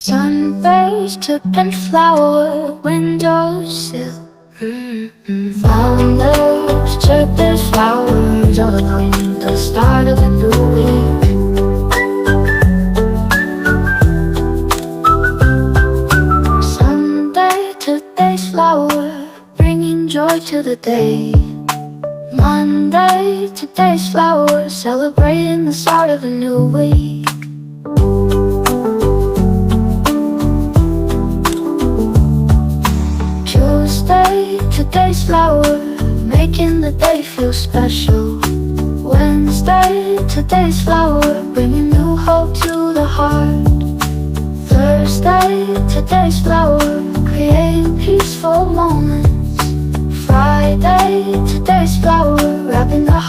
Sun-bathed pink flower windowsill. Founders took these flowers all along the start of a new week. Sunday, today's flower, bringing joy to the day. Monday, today's flower, celebrating the start of a new week. Tuesday, today's flower, making the day feel special. Wednesday, today's flower, bringing new hope to the heart. Thursday, today's flower, creating peaceful moments. Friday, today's flower, wrapping the